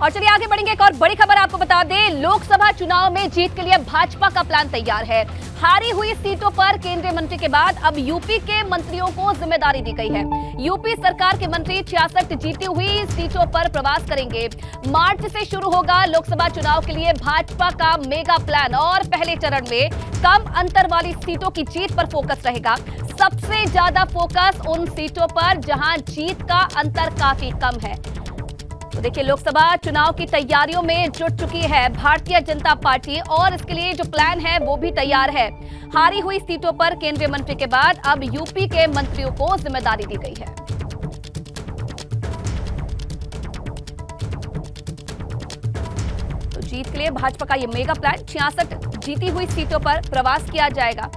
और चलिए आगे बढ़ेंगे। एक और बड़ी खबर आपको बता दें, लोकसभा चुनाव में जीत के लिए भाजपा का प्लान तैयार है। हारी हुई सीटों पर केंद्रीय मंत्री के बाद अब यूपी के मंत्रियों को जिम्मेदारी दी गई है। यूपी सरकार के मंत्री 66 जीती हुई सीटों पर प्रवास करेंगे। मार्च से शुरू होगा लोकसभा चुनाव के लिए भाजपा का मेगा प्लान और पहले चरण में कम अंतर वाली सीटों की जीत पर फोकस रहेगा। सबसे ज्यादा फोकस उन सीटों पर जहां जीत का अंतर काफी कम है। तो देखिए, लोकसभा चुनाव की तैयारियों में जुट चुकी है भारतीय जनता पार्टी और इसके लिए जो प्लान है वो भी तैयार है। हारी हुई सीटों पर केंद्रीय मंत्री के बाद अब यूपी के मंत्रियों को जिम्मेदारी दी गई है। तो जीत के लिए भाजपा का ये मेगा प्लान, 66 जीती हुई सीटों पर प्रवास किया जाएगा।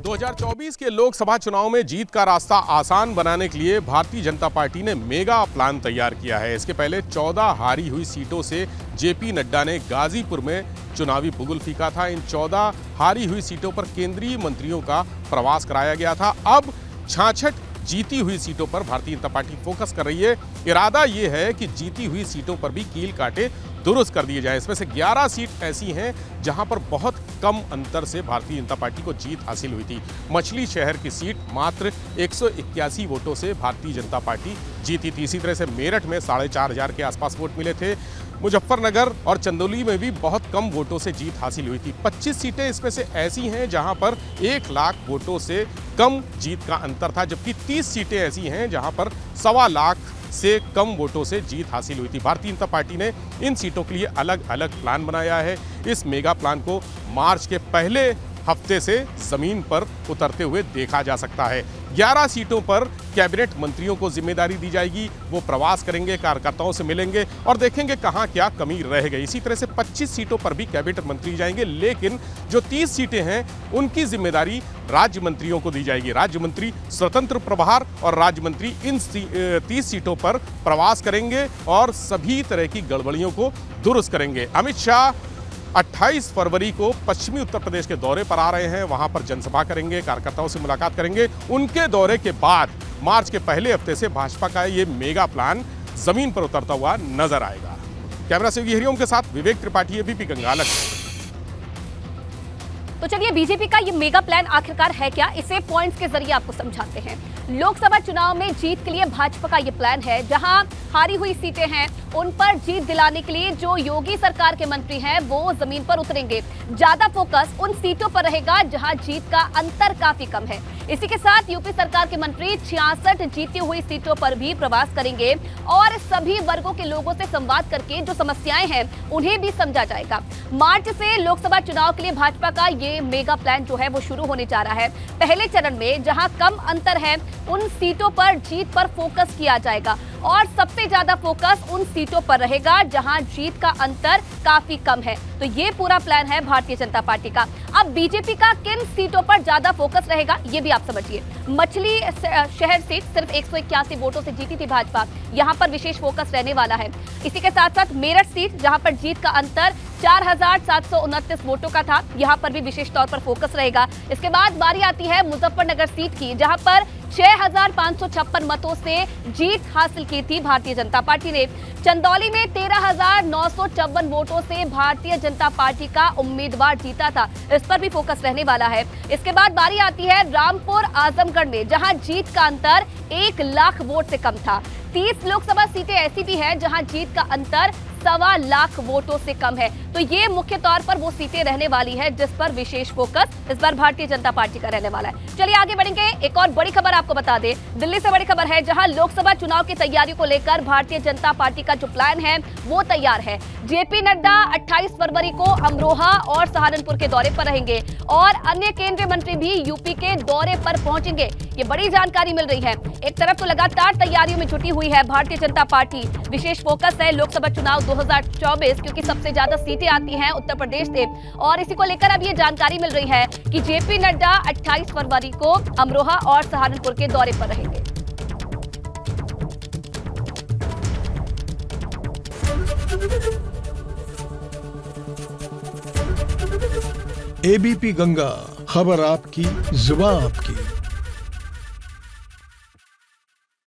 दो 2024 के लोकसभा चुनाव में जीत का रास्ता आसान बनाने के लिए भारतीय जनता पार्टी ने मेगा प्लान तैयार किया है। इसके पहले 14 हारी हुई सीटों से जेपी नड्डा ने गाजीपुर में चुनावी बुगुल फीका था। इन 14 हारी हुई सीटों पर केंद्रीय मंत्रियों का प्रवास कराया गया था। अब 66 जीती हुई सीटों पर भारतीय जनता पार्टी फोकस कर रही है। इरादा यह है कि जीती हुई सीटों पर भी कील काटे दुरुस्त कर दिए जाए। इसमें से 11 सीट ऐसी हैं जहां पर बहुत कम अंतर से भारतीय जनता पार्टी को जीत हासिल हुई थी। मछली शहर की सीट मात्र 181 वोटों से भारतीय जनता पार्टी जीती थी। इसी तरह से मेरठ में 4,500 के आसपास वोट मिले थे। मुजफ्फरनगर और चंदौली में भी बहुत कम वोटों से जीत हासिल हुई थी। 25 सीटें इसमें से ऐसी हैं जहां पर 1 लाख वोटों से कम जीत का अंतर था, जबकि 30 सीटें ऐसी हैं जहां पर 1.25 लाख से कम वोटों से जीत हासिल हुई थी। भारतीय जनता पार्टी ने इन सीटों के लिए अलग अलग प्लान बनाया है। इस मेगा प्लान को मार्च के पहले हफ्ते से जमीन पर उतरते हुए देखा जा सकता है। 11 सीटों पर कैबिनेट मंत्रियों को जिम्मेदारी दी जाएगी। वो प्रवास करेंगे, कार्यकर्ताओं से मिलेंगे और देखेंगे कहां क्या कमी रह गई। इसी तरह से 25 सीटों पर भी कैबिनेट मंत्री जाएंगे, लेकिन जो 30 सीटें हैं उनकी जिम्मेदारी राज्य मंत्रियों को दी जाएगी। राज्य मंत्री स्वतंत्र प्रभार और राज्य मंत्री इन 30 सीटों पर प्रवास करेंगे और सभी तरह की गड़बड़ियों को दुरुस्त करेंगे। अमित शाह 28 फरवरी को पश्चिमी उत्तर प्रदेश के दौरे पर आ रहे हैं। वहां पर जनसभा करेंगे, कार्यकर्ताओं से मुलाकात करेंगे। उनके दौरे के बाद मार्च के पहले हफ्ते से भाजपा का ये मेगा प्लान जमीन पर उतरता हुआ नजर आएगा। कैमरा से हरिओम के साथ विवेक त्रिपाठी, एबीपी गंगालक। तो चलिए, बीजेपी का ये मेगा प्लान आखिरकार है क्या, इसे पॉइंट्स के जरिए आपको समझाते हैं। लोकसभा चुनाव में जीत के लिए भाजपा का ये प्लान है। जहां हारी हुई सीटें हैं उन पर जीत दिलाने के लिए जो योगी सरकार के मंत्री हैं वो जमीन पर उतरेंगे। ज्यादा फोकस उन सीटों पर रहेगा जहां जीत का अंतर काफी कम है। इसी के साथ यूपी सरकार के मंत्री 66 जीती हुई सीटों पर भी प्रवास करेंगे और सभी वर्गों के लोगों से संवाद करके जो समस्याएं हैं उन्हें भी समझा जाएगा। मार्च से लोकसभा चुनाव के लिए भाजपा का ये मेगा प्लान जो है वो शुरू होने जा रहा है। पहले चरण में जहां कम अंतर है उन सीटों पर जीत पर फोकस किया जाएगा और सबसे ज्यादा फोकस उन सीटों पर रहेगा जहां जीत का अंतर काफी कम है। तो ये पूरा प्लान है भारतीय जनता पार्टी का। अब बीजेपी का किन सीटों पर ज्यादा फोकस रहेगा ये भी आप समझिए। मछली शहर सीट सिर्फ 181 वोटों से जीती थी भाजपा, यहां पर विशेष फोकस रहने वाला है। इसी के साथ साथ मेरठ सीट जहां पर जीत का अंतर 4,729 वोटों का था, यहां पर भी विशेष तौर पर फोकस रहेगा। इसके बाद बारी आती है मुजफ्फरनगर सीट की, जहां पर 6,556 मतों से जीत हासिल की थी भारतीय जनता पार्टी ने। चंदौली में 13,954 वोटों से भारतीय जनता पार्टी का उम्मीदवार जीता था, इस पर भी फोकस रहने वाला है। इसके बाद बारी आती है रामपुर आजमगढ़ में, जहां जीत का अंतर 1 लाख वोट से कम था। 30 लोकसभा सीटें ऐसी भी हैं जहां जीत का अंतर 1.25 लाख वोटों से कम है। तो ये मुख्य तौर पर वो सीटें रहने वाली है जिस पर विशेष फोकस इस बार भारतीय जनता पार्टी का रहने वाला है। चलिए आगे बढ़ेंगे। एक और बड़ी खबर आपको बता दें, दिल्ली से बड़ी खबर है, जहां लोकसभा चुनाव की तैयारी को लेकर भारतीय जनता पार्टी का जो प्लान है वो तैयार है। जेपी नड्डा 28 फरवरी को अमरोहा और सहारनपुर के दौरे पर रहेंगे और अन्य केंद्रीय मंत्री भी यूपी के दौरे पर पहुंचेंगे। ये बड़ी जानकारी मिल रही है। एक तरफ तो लगातार तैयारियों में जुटी हुई है भारतीय जनता पार्टी, विशेष फोकस है लोकसभा चुनाव 2024 क्योंकि सबसे ज्यादा सीटें आती हैं उत्तर प्रदेश से, और इसी को लेकर अब ये जानकारी मिल रही है कि जेपी नड्डा 28 फरवरी को अमरोहा और सहारनपुर के दौरे पर रहेंगे। एबीपी गंगा, खबर आपकी, जुबान आपकी।